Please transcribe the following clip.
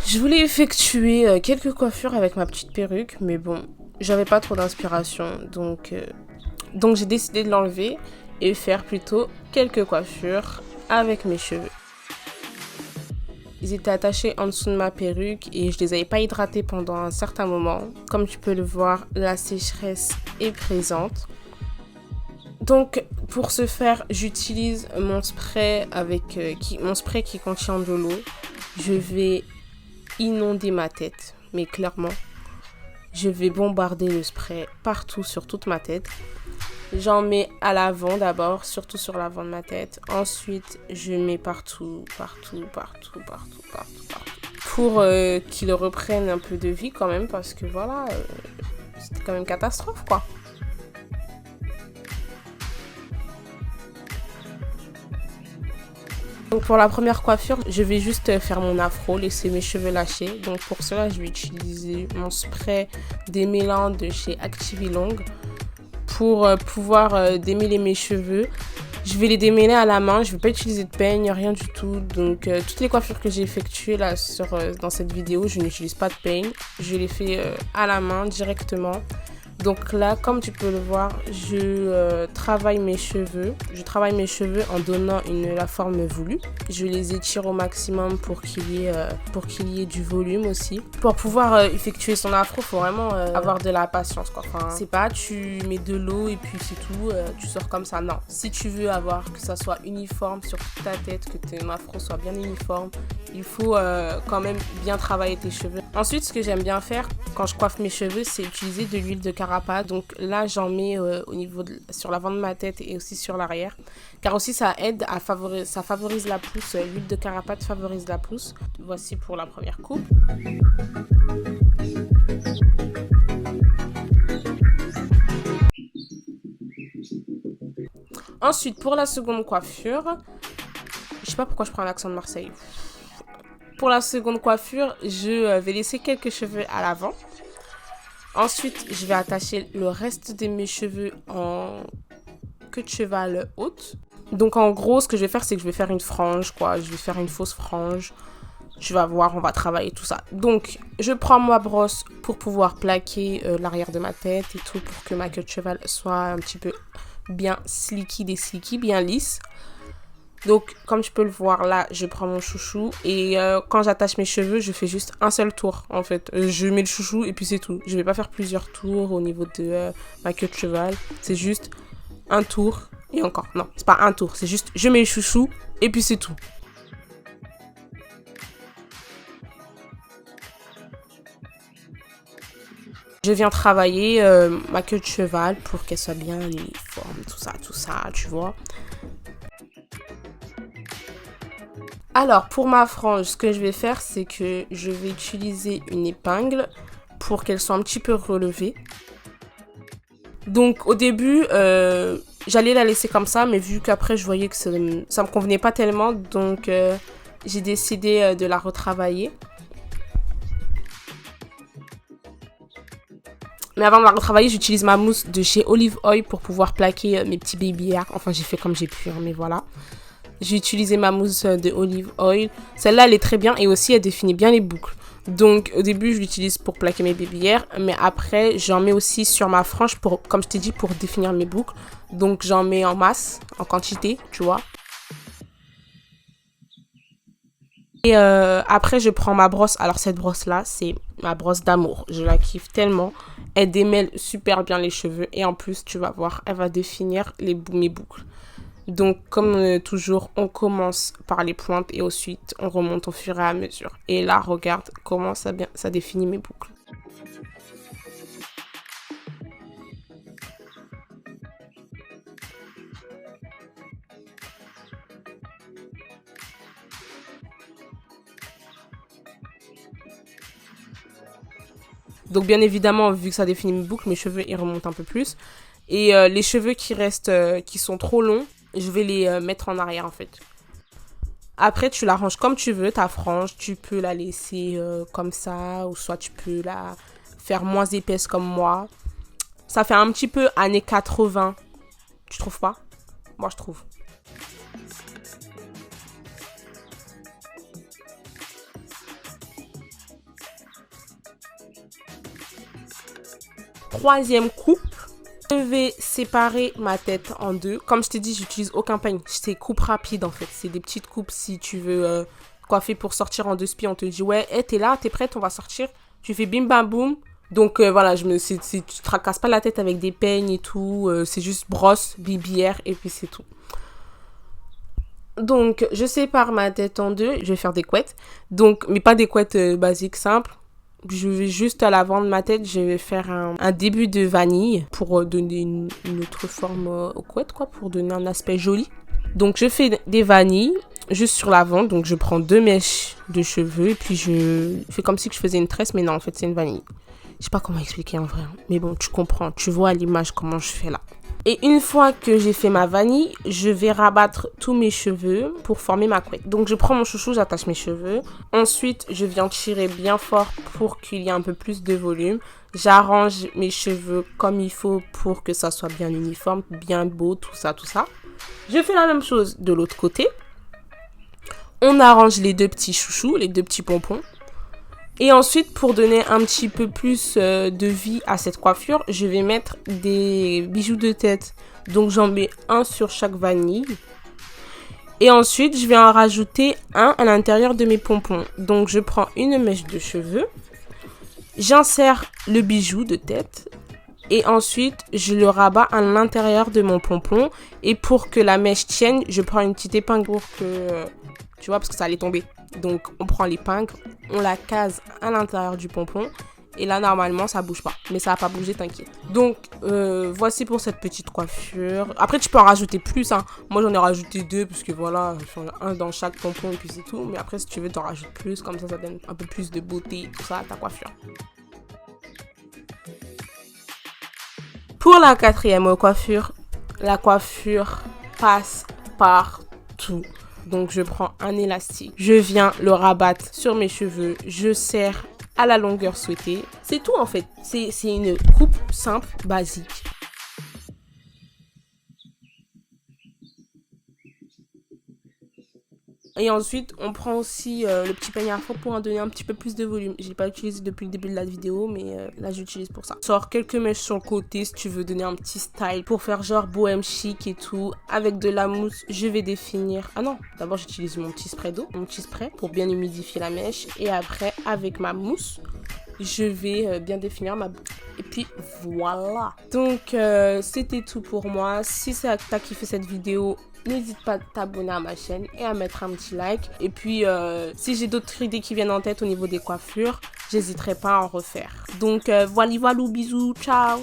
Je voulais effectuer quelques coiffures avec ma petite perruque, mais bon, j'avais pas trop d'inspiration, donc j'ai décidé de l'enlever et faire plutôt quelques coiffures avec mes cheveux. Ils étaient attachés en dessous de ma perruque et je les avais pas hydratés pendant un certain moment. Comme tu peux le voir, la sécheresse est présente. Donc pour ce faire, j'utilise mon spray mon spray qui contient de l'eau. Je vais inonder ma tête, mais clairement, je vais bombarder le spray partout sur toute ma tête. J'en mets à l'avant d'abord, surtout sur l'avant de ma tête. Ensuite, je mets partout. Pour qu'il reprenne un peu de vie quand même, parce que voilà, c'était quand même catastrophe quoi. Donc pour la première coiffure, je vais juste faire mon afro, laisser mes cheveux lâchés. Donc pour cela, je vais utiliser mon spray démêlant de chez Activilong pour pouvoir démêler mes cheveux. Je vais les démêler à la main, je ne vais pas utiliser de peigne, rien du tout. Donc toutes les coiffures que j'ai effectuées là dans cette vidéo, je n'utilise pas de peigne. Je les fais à la main directement. Donc là, comme tu peux le voir, je travaille mes cheveux. Je travaille mes cheveux en donnant la forme voulue. Je les étire au maximum pour qu'il y ait du volume aussi. Pour pouvoir effectuer son afro, il faut vraiment avoir de la patience, quoi. Enfin, c'est pas tu mets de l'eau et puis c'est tout, tu sors comme ça. Non. Si tu veux avoir que ça soit uniforme sur toute ta tête, que ton afro soit bien uniforme, il faut quand même bien travailler tes cheveux. Ensuite, ce que j'aime bien faire quand je coiffe mes cheveux, c'est utiliser de l'huile de carapace. Donc là, j'en mets sur l'avant de ma tête et aussi sur l'arrière. Car aussi, ça aide ça favorise la pousse. L'huile de carapace favorise la pousse. Voici pour la première coupe. Ensuite, pour la seconde coiffure, je sais pas pourquoi je prends l'accent de Marseille. Pour la seconde coiffure, je vais laisser quelques cheveux à l'avant. Ensuite, je vais attacher le reste de mes cheveux en queue de cheval haute. Donc en gros, ce que je vais faire, c'est que je vais faire une frange, quoi. Je vais faire une fausse frange. Tu vas voir, on va travailler tout ça. Donc, je prends ma brosse pour pouvoir plaquer l'arrière de ma tête et tout, pour que ma queue de cheval soit un petit peu bien slicky, bien lisse. Donc, comme tu peux le voir là, je prends mon chouchou et quand j'attache mes cheveux, je fais juste un seul tour en fait. Je mets le chouchou et puis c'est tout. Je vais pas faire plusieurs tours au niveau de ma queue de cheval. C'est juste un tour et encore. Non, c'est pas un tour, c'est juste je mets le chouchou et puis c'est tout. Je viens travailler ma queue de cheval pour qu'elle soit bien uniforme, tout ça, tu vois. Alors, pour ma frange, ce que je vais faire, c'est que je vais utiliser une épingle pour qu'elle soit un petit peu relevée. Donc, au début, j'allais la laisser comme ça, mais vu qu'après, je voyais que ça me convenait pas tellement, donc j'ai décidé de la retravailler. Mais avant de la retravailler, j'utilise ma mousse de chez Olive Oil pour pouvoir plaquer mes petits baby hairs. Enfin, j'ai fait comme j'ai pu, hein, mais voilà. J'ai utilisé ma mousse de Olive Oil. Celle-là, elle est très bien et aussi, elle définit bien les boucles. Donc, au début, je l'utilise pour plaquer mes baby hairs. Mais après, j'en mets aussi sur ma frange, comme je t'ai dit, pour définir mes boucles. Donc, j'en mets en masse, en quantité, tu vois. Et après, je prends ma brosse. Alors, cette brosse-là, c'est ma brosse d'amour. Je la kiffe tellement. Elle démêle super bien les cheveux. Et en plus, tu vas voir, elle va définir mes boucles. Donc, comme toujours, on commence par les pointes et ensuite, on remonte au fur et à mesure. Et là, regarde comment ça définit mes boucles. Donc, bien évidemment, vu que ça définit mes boucles, mes cheveux, ils remontent un peu plus. Et les cheveux qui restent, qui sont trop longs, je vais les mettre en arrière, en fait. Après, tu l'arranges comme tu veux, ta frange. Tu peux la laisser comme ça, ou soit tu peux la faire moins épaisse comme moi. Ça fait un petit peu années 80. Tu trouves pas? Moi, je trouve. troisième coupe. Je vais séparer ma tête en deux. Comme je t'ai dit, j'utilise aucun peigne. C'est coupe rapide en fait. C'est des petites coupes si tu veux coiffer pour sortir en deux spies. On te dit ouais, hey, t'es là, t'es prête, on va sortir. Tu fais bim bam boum. Donc voilà, tu te tracasses pas la tête avec des peignes et tout. C'est juste brosse, bibière et puis c'est tout. Donc je sépare ma tête en deux. Je vais faire des couettes. Donc, mais pas des couettes basiques simples. Je vais juste à l'avant de ma tête, je vais faire un début de vanille pour donner une autre forme aux couettes, quoi, pour donner un aspect joli. Donc je fais des vanilles juste sur l'avant, donc je prends 2 mèches de cheveux et puis je fais comme si je faisais une tresse, mais non, en fait c'est une vanille. Je sais pas comment expliquer en vrai, mais bon, tu comprends, tu vois à l'image comment je fais là. Et une fois que j'ai fait ma vanille, je vais rabattre tous mes cheveux pour former ma couette. Donc je prends mon chouchou, j'attache mes cheveux. Ensuite, je viens tirer bien fort pour qu'il y ait un peu plus de volume. J'arrange mes cheveux comme il faut pour que ça soit bien uniforme, bien beau, tout ça, tout ça. Je fais la même chose de l'autre côté. On arrange les 2 petits chouchous, les 2 petits pompons. Et ensuite, pour donner un petit peu plus de vie à cette coiffure, je vais mettre des bijoux de tête. Donc, j'en mets un sur chaque vanille. Et ensuite, je vais en rajouter un à l'intérieur de mes pompons. Donc, je prends une mèche de cheveux. J'insère le bijou de tête. Et ensuite, je le rabats à l'intérieur de mon pompon. Et pour que la mèche tienne, je prends une petite épingle pour que... tu vois, parce que ça allait tomber. Donc, on prend l'épingle, on la case à l'intérieur du pompon. Et là, normalement, ça bouge pas. Mais ça va pas bouger, t'inquiète. Donc, voici pour cette petite coiffure. Après, tu peux en rajouter plus, hein. Moi, j'en ai rajouté 2, parce que voilà, un dans chaque pompon et puis c'est tout. Mais après, si tu veux, t'en rajoutes plus. Comme ça donne un peu plus de beauté, tout ça, à ta coiffure. Pour la 4e coiffure, la coiffure passe partout. Donc, je prends un élastique, je viens le rabattre sur mes cheveux, je serre à la longueur souhaitée. C'est tout en fait. C'est une coupe simple, basique. Et ensuite, on prend aussi le petit peigne afro pour en donner un petit peu plus de volume. Je ne l'ai pas utilisé depuis le début de la vidéo, mais là, j'utilise pour ça. Sors quelques mèches sur le côté si tu veux donner un petit style pour faire genre bohème chic et tout. Avec de la mousse, je vais définir... Ah non, d'abord, j'utilise mon petit spray d'eau, mon petit spray pour bien humidifier la mèche. Et après, avec ma mousse, je vais bien définir ma boucle. Et puis voilà. Donc, c'était tout pour moi. Si t'as kiffé cette vidéo, n'hésite pas à t'abonner à ma chaîne et à mettre un petit like. Et puis, si j'ai d'autres idées qui viennent en tête au niveau des coiffures, j'hésiterai pas à en refaire. Donc, voilà, bisous, ciao.